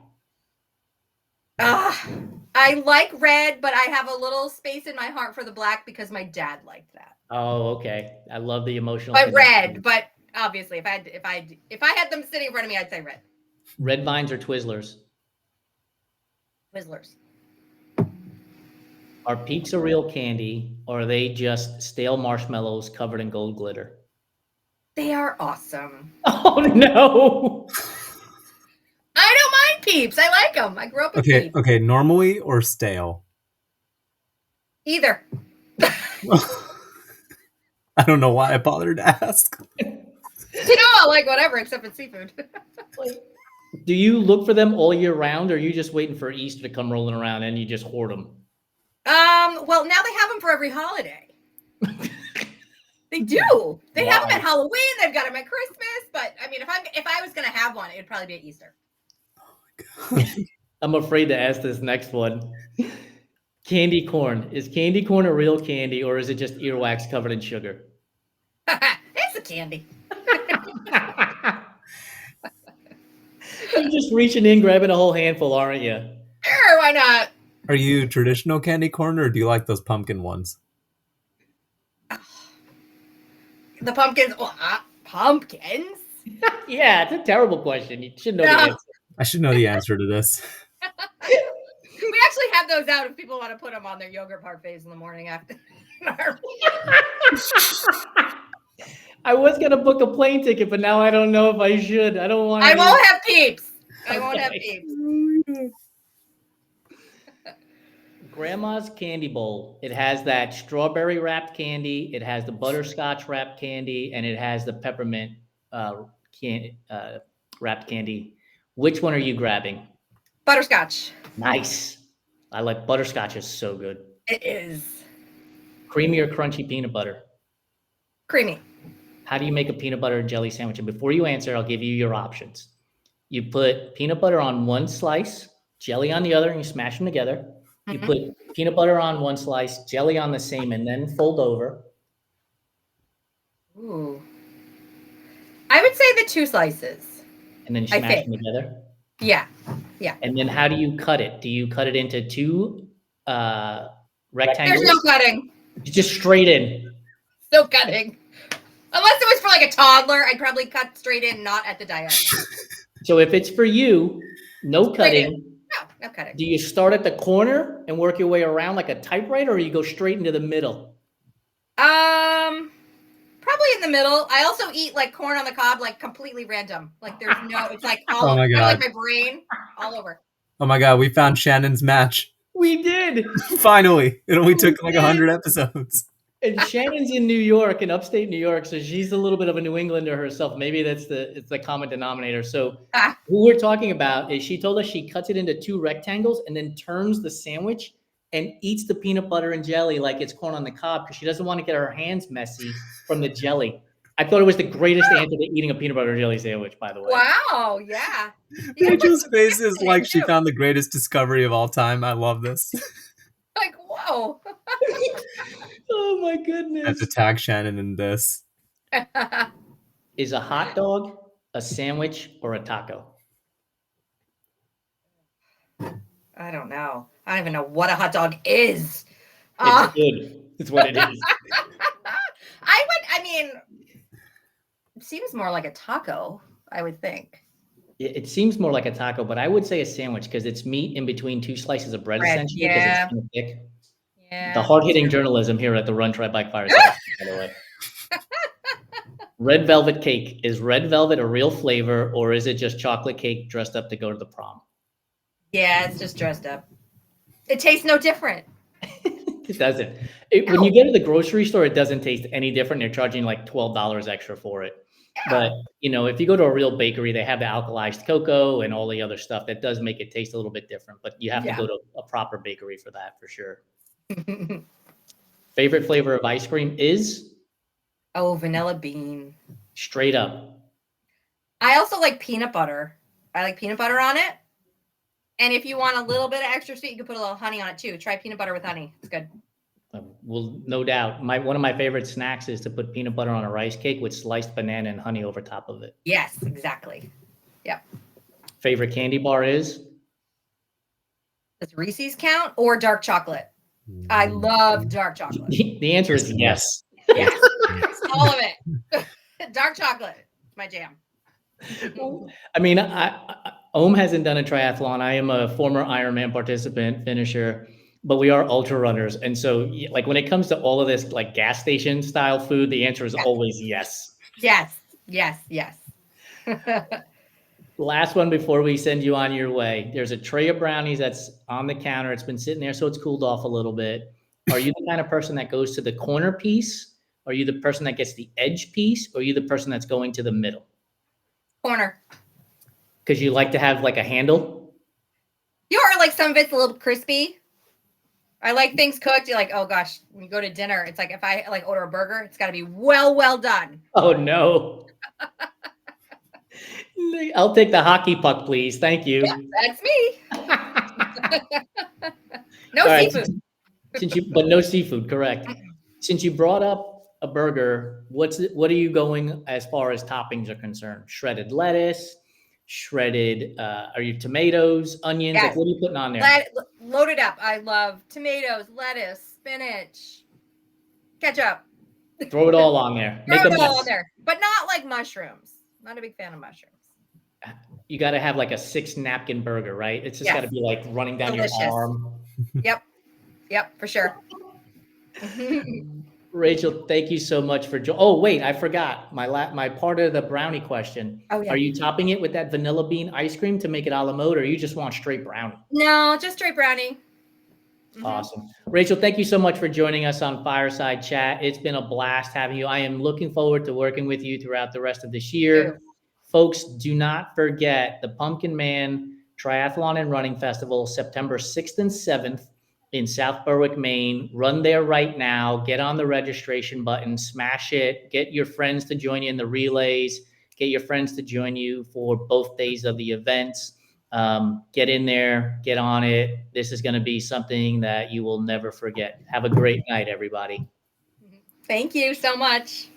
S2: I like red, but I have a little space in my heart for the black because my dad liked that.
S1: Oh, okay. I love the emotional.
S2: But red, but obviously, if I had them sitting in front of me, I'd say red.
S1: Red Vines or Twizzlers?
S2: Twizzlers.
S1: Are Peeps a real candy, or are they just stale marshmallows covered in gold glitter?
S2: They are awesome.
S1: Oh no!
S2: I don't mind Peeps. I like them. I grew up with Peeps.
S3: Okay, normally or stale?
S2: Either.
S3: I don't know why I bothered to ask.
S2: I'll like whatever except for seafood.
S1: Do you look for them all year round, or are you just waiting for Easter to come rolling around and you just hoard them?
S2: Well, now they have them for every holiday. They do. They have them at Halloween. They've got them at Christmas. But I mean, if I was gonna have one, it'd probably be at Easter.
S3: Oh my God.
S1: I'm afraid to ask this next one. Candy corn. Is candy corn a real candy, or is it just earwax covered in sugar?
S2: It's a candy.
S1: You're just reaching in, grabbing a whole handful, aren't you?
S2: Sure, why not?
S3: Are you traditional candy corn, or do you like those pumpkin ones?
S2: The pumpkins. Pumpkins?
S1: Yeah, it's a terrible question. You should know the answer.
S3: I should know the answer to this.
S2: We actually have those out if people want to put them on their yogurt parfaits in the morning after.
S1: I was gonna book a plane ticket, but now I don't know if I should. I don't want.
S2: I won't have Peeps. I won't have Peeps.
S1: Grandma's candy bowl. It has that strawberry wrapped candy. It has the butterscotch wrapped candy, and it has the peppermint wrapped candy. Which one are you grabbing?
S2: Butterscotch.
S1: Nice. I like butterscotch is so good.
S2: It is.
S1: Creamy or crunchy peanut butter?
S2: Creamy.
S1: How do you make a peanut butter and jelly sandwich? And before you answer, I'll give you your options. You put peanut butter on one slice, jelly on the other, and you smash them together. You put peanut butter on one slice, jelly on the same, and then fold over.
S2: Ooh. I would say the 2 slices.
S1: And then you smash them together?
S2: Yeah. Yeah.
S1: And then how do you cut it? Do you cut it into 2 rectangles?
S2: There's no cutting.
S1: Just straight in.
S2: No cutting. Unless it was for like a toddler, I'd probably cut straight in, not at the diagonal.
S1: So if it's for you, no cutting.
S2: No cutting.
S1: Do you start at the corner and work your way around like a typewriter, or you go straight into the middle?
S2: Probably in the middle. I also eat like corn on the cob, like completely random. Like there's no, it's like all
S3: Oh my God.
S2: like my brain all over.
S3: Oh my God, we found Shannon's match.
S1: We did.
S3: Finally. It only took like 100 episodes.
S1: And Shannon's in New York, in upstate New York, so she's a little bit of a New Englander herself. Maybe it's the common denominator. So who we're talking about is she told us she cuts it into 2 rectangles and then turns the sandwich and eats the peanut butter and jelly like it's corn on the cob because she doesn't want to get her hands messy from the jelly. I thought it was the greatest answer to eating a peanut butter and jelly sandwich, by the way.
S2: Wow, yeah.
S3: Rachel's face is like she found the greatest discovery of all time. I love this.
S2: Like, whoa.
S1: Oh my
S3: I have
S1: goodness.
S3: to tag Shannon in this.
S1: Is a hot dog a sandwich or a taco?
S2: I don't know. I don't even know what a hot dog is.
S1: It's good. It's what it is.
S2: I mean, it seems more like a taco, I would think.
S1: It seems more like a taco, but I would say a sandwich because it's meat in between 2 slices of bread, essentially, because it's kind of thick.
S2: Yeah.
S1: The hard-hitting journalism here at the Run, Try, Bike, Fireside, by the way. Red velvet cake. Is red velvet a real flavor, or is it just chocolate cake dressed up to go to the prom?
S2: Yeah, it's just dressed up. It tastes no different.
S1: It doesn't. When you go to the grocery store, it doesn't taste any different. They're charging like $12 extra for it. Yeah. But, if you go to a real bakery, they have the alkalized cocoa and all the other stuff that does make it taste a little bit different. But you have to go to a proper bakery for that, for sure. Favorite flavor of ice cream is?
S2: Oh, vanilla bean.
S1: Straight up.
S2: I also like peanut butter. I like peanut butter on it. And if you want a little bit of extra sweet, you can put a little honey on it too. Try peanut butter with honey. It's good.
S1: Well, no doubt. One of my favorite snacks is to put peanut butter on a rice cake with sliced banana and honey over top of it.
S2: Yes, exactly. Yep.
S1: Favorite candy bar is?
S2: Does Reese's count or dark chocolate? I love dark chocolate.
S1: The answer is yes.
S2: Yes. All of it. Dark chocolate. My jam.
S1: I mean, Ohm hasn't done a triathlon. I am a former Ironman participant, finisher, but we are ultra runners. And so like when it comes to all of this like gas station style food, the answer is always yes.
S2: Yes, yes, yes.
S1: Last one before we send you on your way. There's a tray of brownies that's on the counter. It's been sitting there, so it's cooled off a little bit. Are you the kind of person that goes to the corner piece? Are you the person that gets the edge piece? Or are you the person that's going to the middle?
S2: Corner.
S1: Because you like to have like a handle?
S2: You are like some of it's a little crispy. I like things cooked. You're like, oh gosh, when you go to dinner, it's like if I like order a burger, it's got to be well done.
S1: Oh no. I'll take the hockey puck, please. Thank you.
S2: Yeah, that's me. No seafood.
S1: But no seafood, correct. Since you brought up a burger, what are you going as far as toppings are concerned? Shredded lettuce, shredded, are you tomatoes, onions?
S2: Yes.
S1: Like, what are you putting on there?
S2: Load it up. I love tomatoes, lettuce, spinach, ketchup.
S1: Throw it all on there.
S2: Throw it all on there, but not like mushrooms. Not a big fan of mushrooms.
S1: You got to have like a 6-napkin burger, right? It's just got to be like running down your arm.
S2: Yep, for sure.
S1: Rachel, thank you so much for oh wait, I forgot my part of the brownie question. Oh, yeah. Are you topping it with that vanilla bean ice cream to make it a la mode, or you just want straight brownie?
S2: No, just straight brownie.
S1: Awesome. Rachel, thank you so much for joining us on Fireside Chat. It's been a blast having you. I am looking forward to working with you throughout the rest of this year. Folks, do not forget the Pumpkinman Triathlon and Running Festival, September 6th and 7th in South Berwick, Maine. Run there right now. Get on the registration button, smash it. Get your friends to join you in the relays. Get your friends to join you for both days of the events. Get in there, get on it. This is going to be something that you will never forget. Have a great night, everybody.
S2: Thank you so much.